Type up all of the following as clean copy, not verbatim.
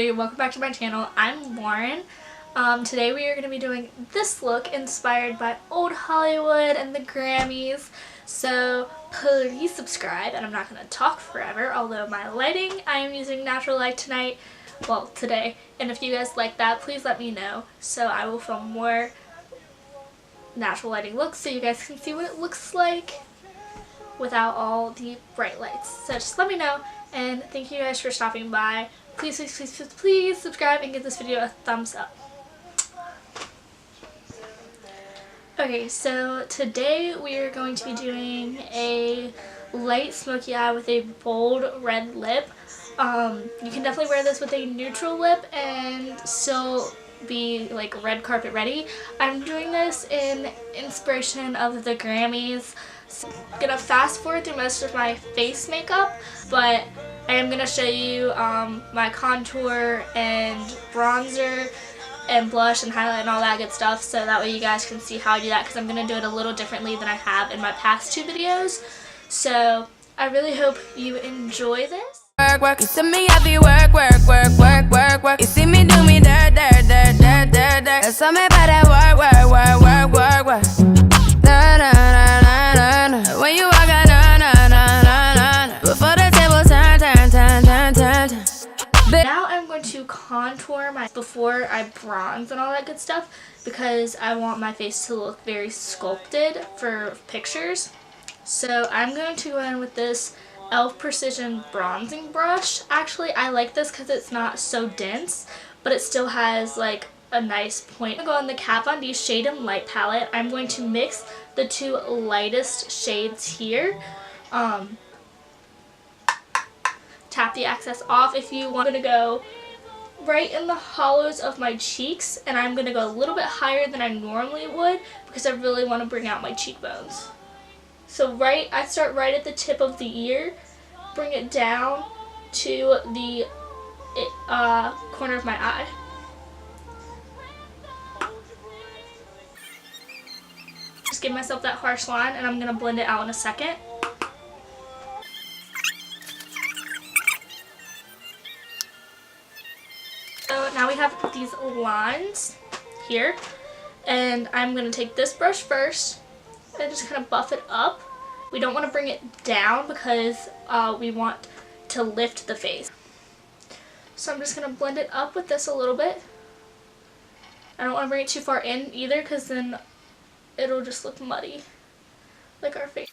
everybody, welcome back to my channel. I'm Lauren. Today we are going to be doing this look inspired by old Hollywood and the Grammys. So please subscribe, and I'm not going to talk forever, although my lighting, I am using natural light tonight, well today, and if you guys like that, please let me know so I will film more natural lighting looks so you guys can see what it looks like without all the bright lights. So just let me know, and thank you guys for stopping by. Please, please, please, please, please subscribe and give this video a thumbs up. Okay, so today we are going to be doing a light smoky eye with a bold red lip. You can definitely wear this with a neutral lip and still be like red carpet ready. I'm doing this in inspiration of the Grammys. So I'm gonna fast forward through most of my face makeup, but I am gonna show you my contour and bronzer and blush and highlight and all that good stuff, so that way you guys can see how I do that, because I'm gonna do it a little differently than I have in my past two videos. So I really hope you enjoy this. Work, work, you see me heavy work, work, work, work, work, work. You see me do me dirt, dirt, dirt, dirt, dirt, dirt. There's something about that work, work, work, work, work, work. Na, na, na, na, na, na. When you walk out, na, na, na, na, na, na. Before the table turn, turn, turn, turn, turn, turn. Now I'm going to contour my before I bronze and all that good stuff, because I want my face to look very sculpted for pictures. So I'm going to go in with this e.l.f. Precision bronzing brush. Actually, I like this because it's not so dense, but it still has like a nice point. I'm going to go on the Kat Von D Shade and Light palette. I'm going to mix the two lightest shades here. Tap the excess off. If you want to go right in the hollows of my cheeks, and I'm going to go a little bit higher than I normally would because I really want to bring out my cheekbones. So I start right at the tip of the ear, bring it down to the corner of my eye. Just give myself that harsh line, and I'm going to blend it out in a second. So now we have these lines here, and I'm going to take this brush first and just kind of buff it up. We don't want to bring it down because we want to lift the face. So I'm just going to blend it up with this a little bit. I don't want to bring it too far in either, because then it'll just look muddy, like our face.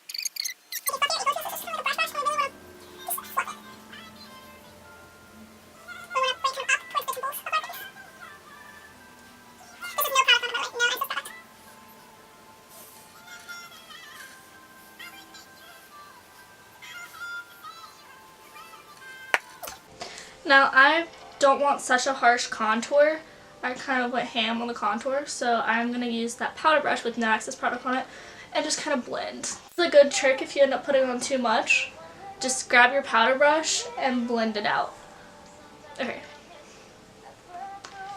Now I don't want such a harsh contour. I kind of went ham on the contour, so I'm going to use that powder brush with no excess product on it and just kind of blend. It's a good trick if you end up putting on too much. Just grab your powder brush and blend it out. Okay.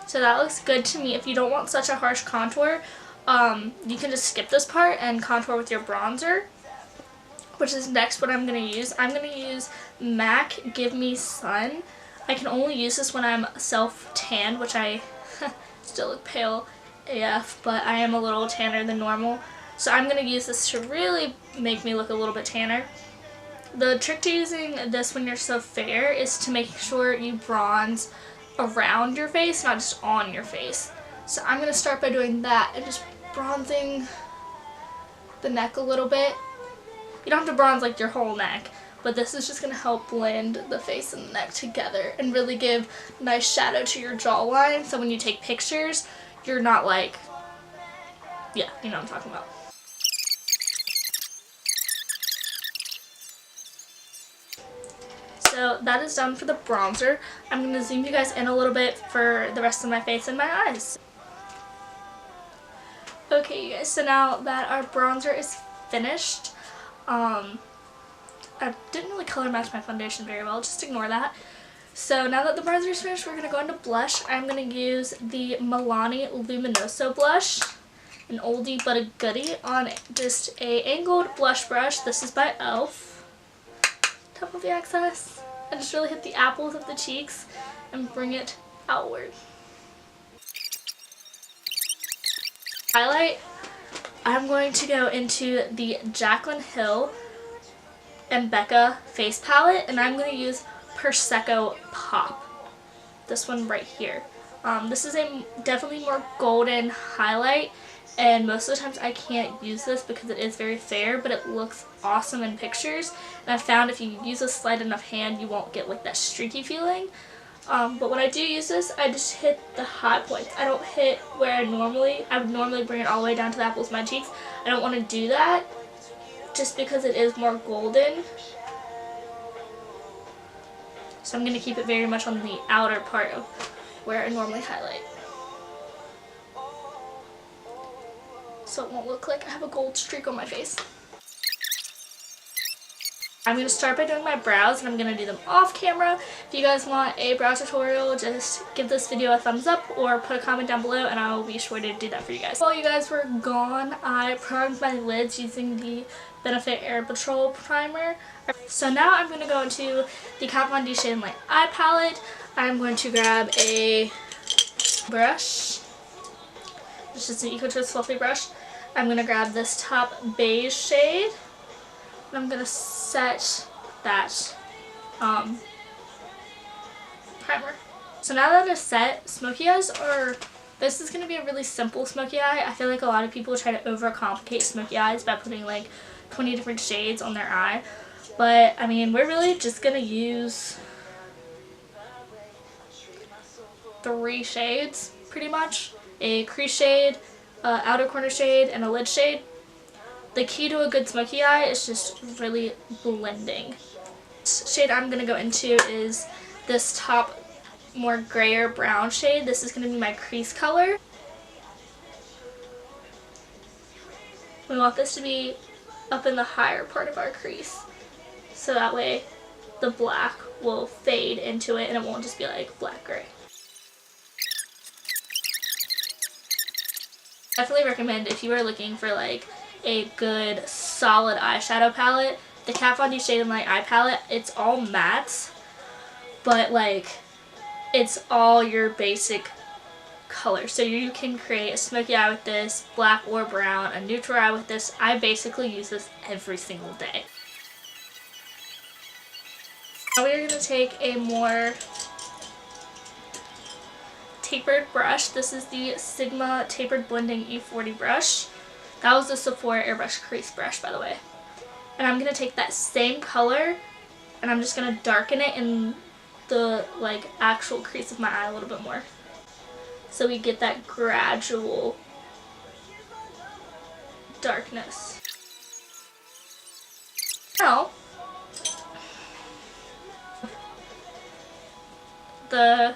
So that looks good to me. If you don't want such a harsh contour, you can just skip this part and contour with your bronzer, which is next what I'm going to use. I'm going to use MAC Give Me Sun. I can only use this when I'm self-tanned, which I still look pale AF, but I am a little tanner than normal. So I'm going to use this to really make me look a little bit tanner. The trick to using this when you're so fair is to make sure you bronze around your face, not just on your face. So I'm going to start by doing that and just bronzing the neck a little bit. You don't have to bronze like your whole neck, but this is just going to help blend the face and the neck together and really give nice shadow to your jawline, so when you take pictures, you're not like, yeah, you know what I'm talking about. So that is done for the bronzer. I'm going to zoom you guys in a little bit for the rest of my face and my eyes. Okay, you guys, so now that our bronzer is finished, I didn't really color match my foundation very well, just ignore that. So now that the bronzer is finished, we're going to go into blush. I'm going to use the Milani Luminoso blush, an oldie but a goodie, on just a angled blush brush. This is by e.l.f. Top of the excess. And just really hit the apples of the cheeks and bring it outward. Highlight, I'm going to go into the Jaclyn Hill and Becca face palette, and I'm going to use Prosecco Pop. This one right here. This is a definitely more golden highlight, and most of the times I can't use this because it is very fair, but it looks awesome in pictures. And I found if you use a slight enough hand, you won't get like that streaky feeling. But when I do use this, I just hit the high points. I don't hit where I would normally bring it all the way down to the apples of my cheeks. I don't want to do that just because it is more golden. So I'm going to keep it very much on the outer part of where I normally highlight. So it won't look like I have a gold streak on my face. I'm going to start by doing my brows, and I'm going to do them off camera. If you guys want a brow tutorial, just give this video a thumbs up or put a comment down below and I will be sure to do that for you guys. While you guys were gone, I primed my lids using the Benefit Air Patrol primer. So now I'm going to go into the Kat Von D Shade and Light Eye Palette. I'm going to grab a brush. It's just an Eco Twist fluffy brush. I'm going to grab this top beige shade. And I'm going to set that primer. So now that it's set, smoky eyes this is going to be a really simple smoky eye. I feel like a lot of people try to overcomplicate smoky eyes by putting like 20 different shades on their eye. But, I mean, we're really just going to use 3 shades, pretty much. A crease shade, outer corner shade, and a lid shade. The key to a good smoky eye is just really blending. The shade I'm going to go into is this top more grayer brown shade. This is going to be my crease color. We want this to be up in the higher part of our crease. So that way the black will fade into it and it won't just be like black gray. Definitely recommend if you are looking for like a good solid eyeshadow palette, the Kat Von D Shade and Light Eye Palette. It's all mattes, but like it's all your basic color. So you can create a smoky eye with this, black or brown, a neutral eye with this. I basically use this every single day. Now we are going to take a more tapered brush. This is the Sigma Tapered Blending E40 brush. That was the Sephora Airbrush Crease brush, by the way. And I'm going to take that same color and I'm just going to darken it in the like actual crease of my eye a little bit more. So we get that gradual darkness. Now, the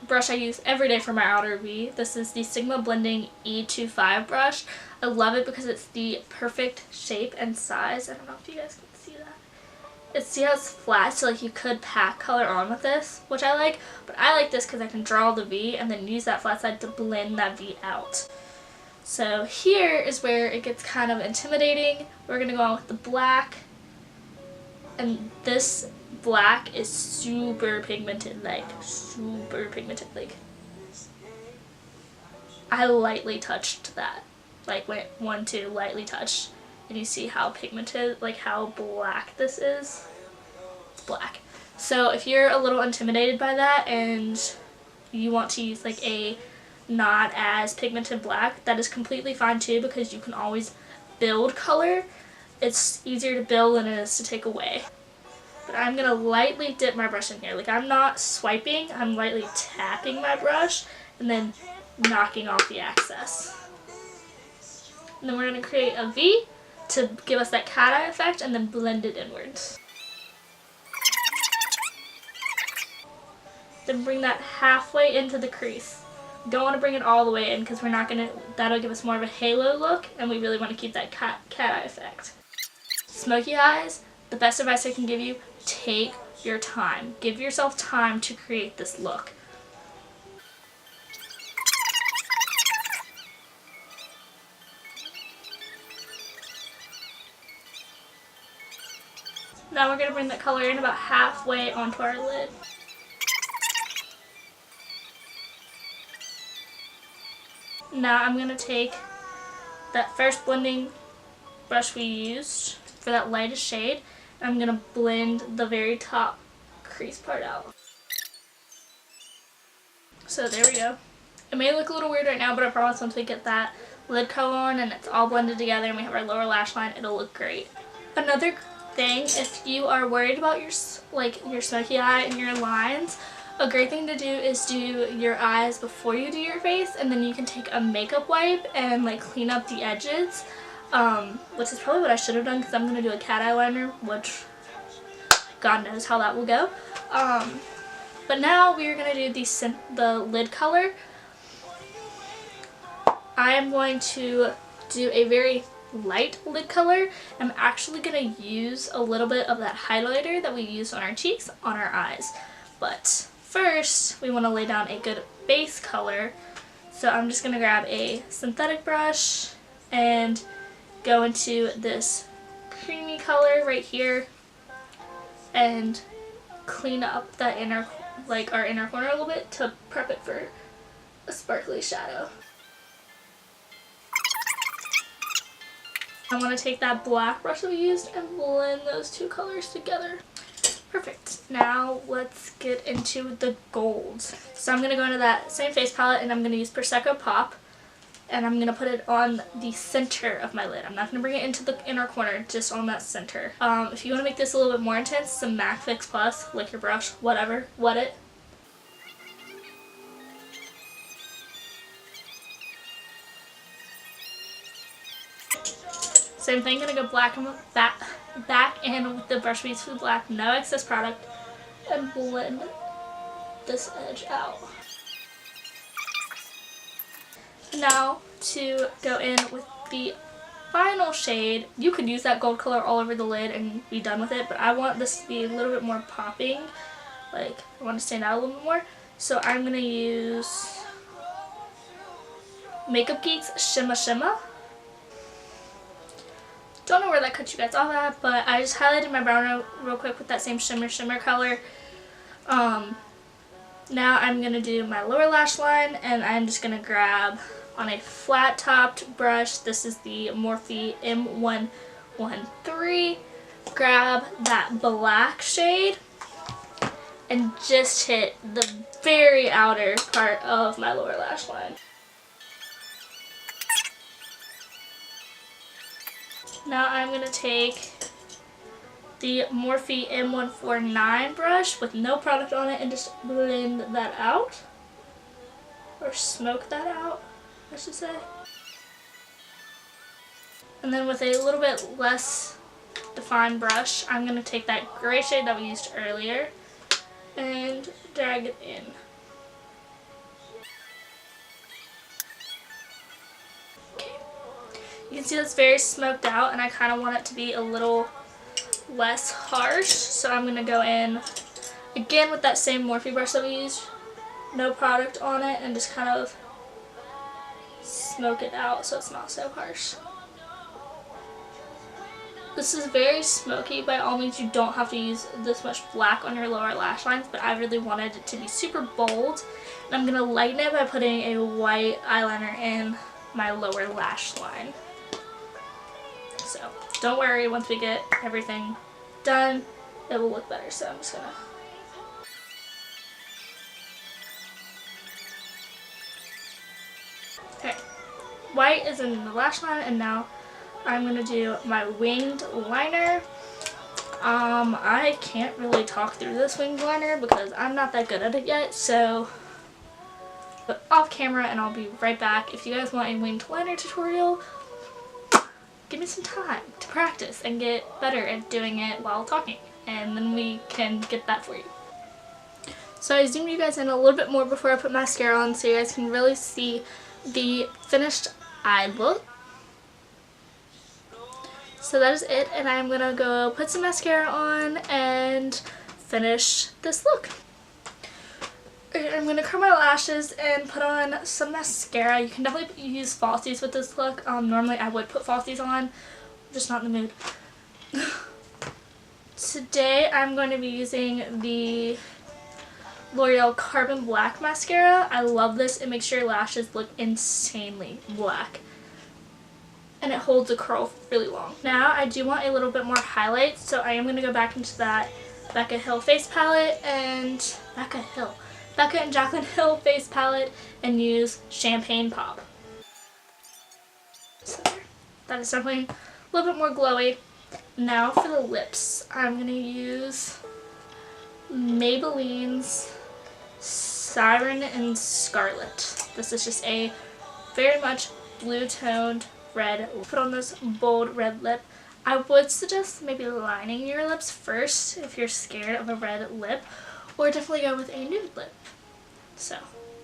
brush I use every day for my outer V. This is the Sigma Blending E25 brush. I love it because it's the perfect shape and size. I don't know if you guys can see that. See how it's flat, so like you could pack color on with this, which I like. But I like this because I can draw the V and then use that flat side to blend that V out. So here is where it gets kind of intimidating. We're going to go on with the black. And this black is super pigmented, like super pigmented. Like I lightly touched that, like went 1-2 lightly touched, and you see how pigmented, like how black this is. It's black. So if you're a little intimidated by that and you want to use like a not as pigmented black, that is completely fine too, because you can always build color. It's easier to build than it is to take away. But I'm going to lightly dip my brush in here. Like I'm not swiping, I'm lightly tapping my brush and then knocking off the excess. And then we're going to create a V to give us that cat eye effect and then blend it inwards. Then bring that halfway into the crease. Don't want to bring it all the way in because we're not going to, that'll give us more of a halo look, and we really want to keep that cat eye effect. Smoky eyes, the best advice I can give you, take your time. Give yourself time to create this look. Now we're going to bring that color in about halfway onto our lid. Now I'm going to take that first blending brush we used for that lightest shade, and I'm going to blend the very top crease part out. So there we go. It may look a little weird right now, but I promise once we get that lid color on and it's all blended together and we have our lower lash line, it'll look great. Another thing, if you are worried about your smoky eye and your lines, a great thing to do is do your eyes before you do your face, and then you can take a makeup wipe and like clean up the edges, which is probably what I should have done because I'm going to do a cat eyeliner, which God knows how that will go. But now we are going to do the lid color. I am going to do a very light lid color. I'm actually going to use a little bit of that highlighter that we use on our cheeks on our eyes. But first, we want to lay down a good base color. So I'm just going to grab a synthetic brush and go into this creamy color right here and clean up that our inner corner a little bit to prep it for a sparkly shadow. I want to take that black brush that we used and blend those two colors together. Perfect. Now let's get into the golds. So I'm going to go into that same face palette and I'm going to use Prosecco Pop, and I'm going to put it on the center of my lid. I'm not going to bring it into the inner corner, just on that center. If you want to make this a little bit more intense, some MAC Fix Plus, lick your brush, whatever, wet it. Same thing, gonna go back in with the brush beads for the black, no excess product, and blend this edge out. Now to go in with the final shade, you could use that gold color all over the lid and be done with it, but I want this to be a little bit more popping, like I want to stand out a little bit more, so I'm gonna use Makeup Geek's Shimma Shimma. Don't know where that cut you guys off at, but I just highlighted my brown real quick with that same shimmer color. Now I'm going to do my lower lash line, and I'm just going to grab on a flat topped brush, this is the Morphe M113, grab that black shade and just hit the very outer part of my lower lash line. Now I'm going to take the Morphe M149 brush with no product on it and just blend that out. Or smoke that out, I should say. And then with a little bit less defined brush, I'm going to take that gray shade that we used earlier and drag it in. You can see that's very smoked out, and I kind of want it to be a little less harsh, so I'm going to go in again with that same Morphe brush that we used, no product on it, and just kind of smoke it out so it's not so harsh. This is very smoky. By all means, you don't have to use this much black on your lower lash lines, but I really wanted it to be super bold, and I'm going to lighten it by putting a white eyeliner in my lower lash line. So don't worry, once we get everything done, it will look better. So I'm just gonna okay. White is in the lash line, and now I'm gonna do my winged liner. I can't really talk through this winged liner because I'm not that good at it yet, so but off camera and I'll be right back. If you guys want a winged liner tutorial, give me some time to practice and get better at doing it while talking, and then we can get that for you. So I zoomed you guys in a little bit more before I put mascara on so you guys can really see the finished eye look. So that is it, and I'm gonna go put some mascara on and finish this look. I'm going to curl my lashes and put on some mascara. You can definitely use falsies with this look. Normally I would put falsies on, I'm just not in the mood. Today I'm going to be using the L'Oreal Carbon Black Mascara. I love this. It makes your lashes look insanely black. And it holds a curl really long. Now I do want a little bit more highlight, so I am going to go back into that Becca Hill face palette and Becca and Jaclyn Hill face palette and use Champagne Pop. So that is definitely a little bit more glowy. Now for the lips, I'm going to use Maybelline's Siren and Scarlet. This is just a very much blue toned red. Put on this bold red lip. I would suggest maybe lining your lips first if you're scared of a red lip, or definitely go with a nude lip. So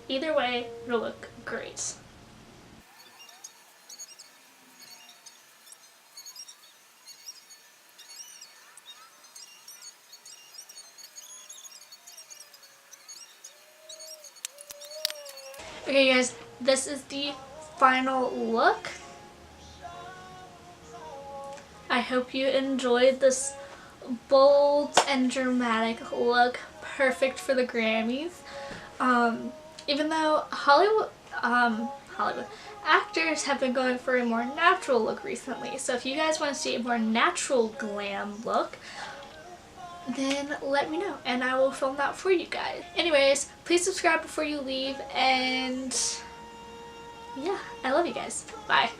either way, it'll look great. Okay guys, this is the final look. I hope you enjoyed this bold and dramatic look, perfect for the Grammys. Even though Hollywood actors have been going for a more natural look recently, so if you guys want to see a more natural glam look, then let me know and I will film that for you guys. Anyways, please subscribe before you leave, and yeah, I love you guys. Bye.